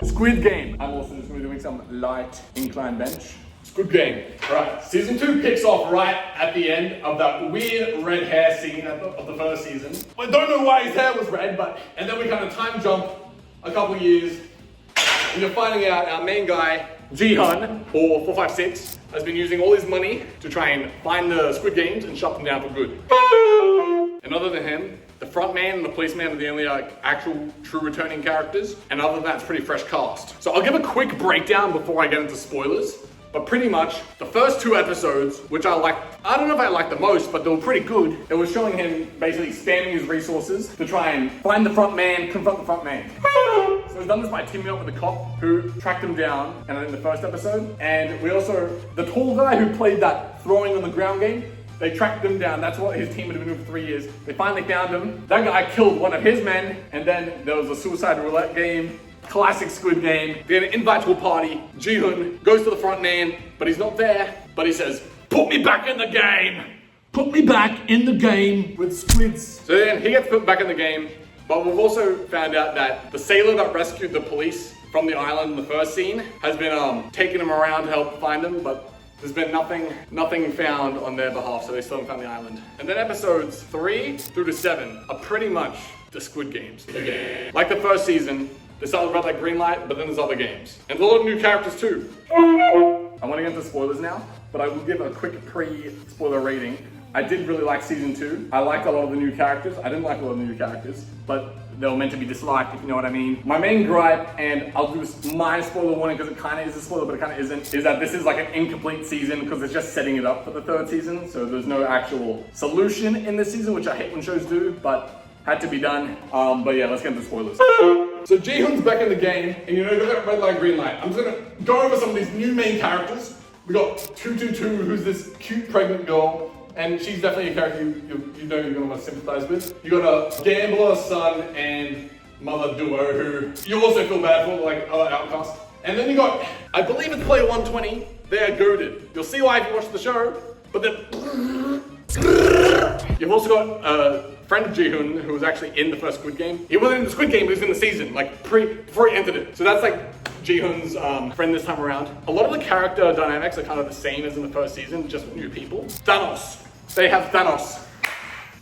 Squid Game. I'm also just going to be doing some light incline bench. Squid Game. Right. Season 2 kicks off right at the end of that weird red hair scene of the first season. I don't know why his hair was red, and then we kind of time jump a couple years, and you're finding out our main guy, Jihyun, or 456, has been using all his money to try and find the Squid Games and shut them down for good. And other than him, the front man and the policeman are the only actual true returning characters, and other than that, it's pretty fresh cast. So I'll give a quick breakdown before I get into spoilers. But pretty much, the first 2 episodes, which I don't know if I liked the most, but they were pretty good. It was showing him basically spamming his resources to try and find the front man, confront the front man. So he's done this by teaming up with the cop who tracked him down in the first episode. And we also, the tall guy who played that throwing on the ground game, they tracked him down. That's what his team had been doing for 3 years. They finally found him. That guy killed one of his men, and then there was a suicide roulette game. Classic Squid Game. They had an invite to a party. Jihyun goes to the front man, but he's not there. But he says, "Put me back in the game. Put me back in the game with squids." So then he gets put back in the game. But we've also found out that the sailor that rescued the police from the island in the first scene has been taking him around to help find them, but there's been nothing found on their behalf, so they still haven't found the island. And then episodes 3 through to 7 are pretty much the Squid Games again. Like the first season, they start with red light, green light, but then there's other games. And there's a lot of new characters too. I want to get into spoilers now, but I will give a quick pre-spoiler rating. I did really like season 2. I liked a lot of the new characters. I didn't like a lot of the new characters, but they were meant to be disliked, if you know what I mean. My main gripe, and I'll do my spoiler warning because it kind of is a spoiler, but it kind of isn't, is that this is like an incomplete season because it's just setting it up for the 3rd season. So there's no actual solution in this season, which I hate when shows do, but had to be done. But yeah, let's get into spoilers. So Jihyun's back in the game, and you know, you got red light, green light. I'm just gonna go over some of these new main characters. We got 222, who's this cute pregnant girl, and she's definitely a character you know you're gonna want to sympathize with. You got a gambler son and mother duo who you also feel bad for, like other outcasts. And then you got, I believe it's player 120. They are goated. You'll see why if you watch the show, but then you've also got a friend of Jihyun who was actually in the first Squid Game. He wasn't in the Squid Game, but he was in the season, like before he entered it. So that's like Jihyun's friend this time around. A lot of the character dynamics are kind of the same as in the first season, just with new people. Thanos. They have Thanos.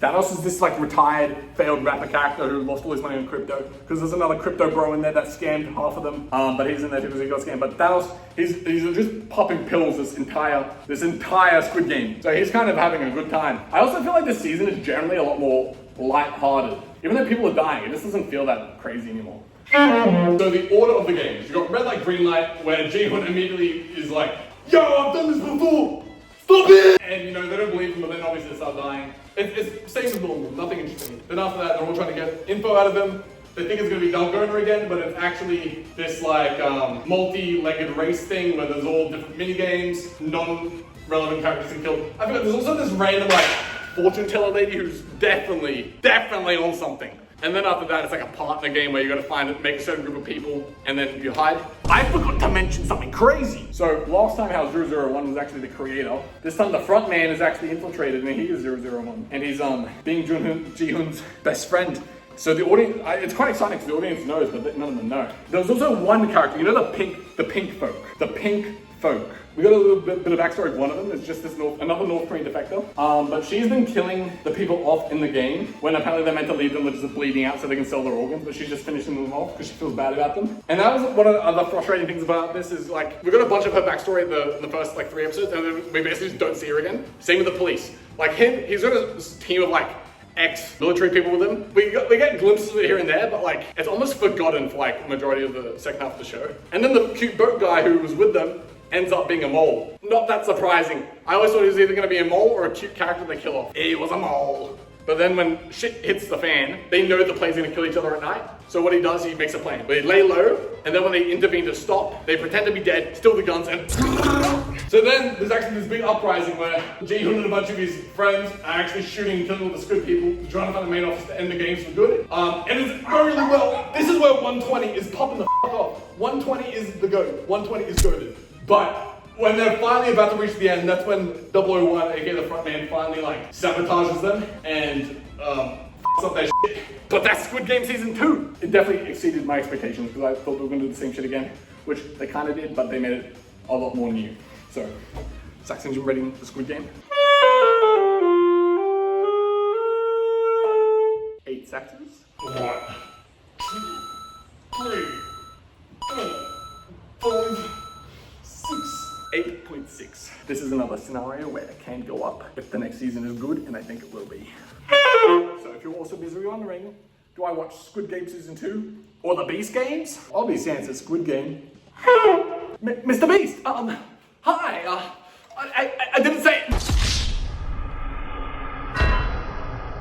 Thanos is this like retired, failed rapper character who lost all his money on crypto. Because there's another crypto bro in there that scammed half of them. But he's in there too because he got scammed. But Thanos, he's just popping pills this entire Squid Game. So he's kind of having a good time. I also feel like this season is generally a lot more light-hearted. Even though people are dying, it just doesn't feel that crazy anymore. So the order of the games. You got red light, green light, where Jihyun immediately is like, "Yo, I've done this before! Stop it!" And you know, they don't believe him, but then obviously they start dying. It's same as normal, nothing interesting. Then after that, they're all trying to get info out of them. They think it's gonna be Dalgona again, but it's actually this like multi-legged race thing where there's all different mini games, non-relevant characters to kill. I forgot, there's also this random like fortune teller lady who's definitely on something. And then after that, it's like a partner game where you gotta make a certain group of people, and then you hide. I forgot to mention something crazy. So last time how 001 was actually the creator. This time the front man is actually infiltrated, and he is 001. And he's being Jihyun's best friend. So the audience, it's quite exciting because the audience knows, but none of them know. There's also one character, you know the pink folk. We got a little bit of backstory of one of them. It's just this another North Korean defector. But she's been killing the people off in the game when apparently they're meant to leave them with just bleeding out so they can sell their organs, but she's just finishing them off because she feels bad about them. And that was one of the other frustrating things about this is like, we got a bunch of her backstory in the first like 3 episodes, and then we basically just don't see her again. Same with the police. Like he's got a team of like ex-military people with him. We get glimpses of it here and there, but like, it's almost forgotten for like majority of the second half of the show. And then the cute boat guy who was with them ends up being a mole. Not that surprising. I always thought he was either gonna be a mole or a cute character they kill off. He was a mole. But then when shit hits the fan, they know the plane's gonna kill each other at night. So what he does, he makes a plan. They lay low, and then when they intervene to stop, they pretend to be dead, steal the guns, and so then there's actually this big uprising where Jihyun and a bunch of his friends are actually shooting and killing all the Squid people to try to find the main office to end the games for good. And it's going really well. This is where 120 is popping the f off. 120 is the GOAT. 120 is goated. But when they're finally about to reach the end, that's when 001, aka the front man, finally like sabotages them and up that shit. But that's Squid Game Season 2. It definitely exceeded my expectations because I thought we were going to do the same shit again, which they kind of did, but they made it a lot more new. So, Sax Engine rating for Squid Game. 8 Saxes. 1, 2, 3, 4, 5, 6. 8.6. This is another scenario where it can go up if the next season is good, and I think it will be. So if you're also busy wondering, do I watch Squid Game Season 2 or the Beast Games? Obviously answer Squid Game. Mr. Beast, hi, I didn't say...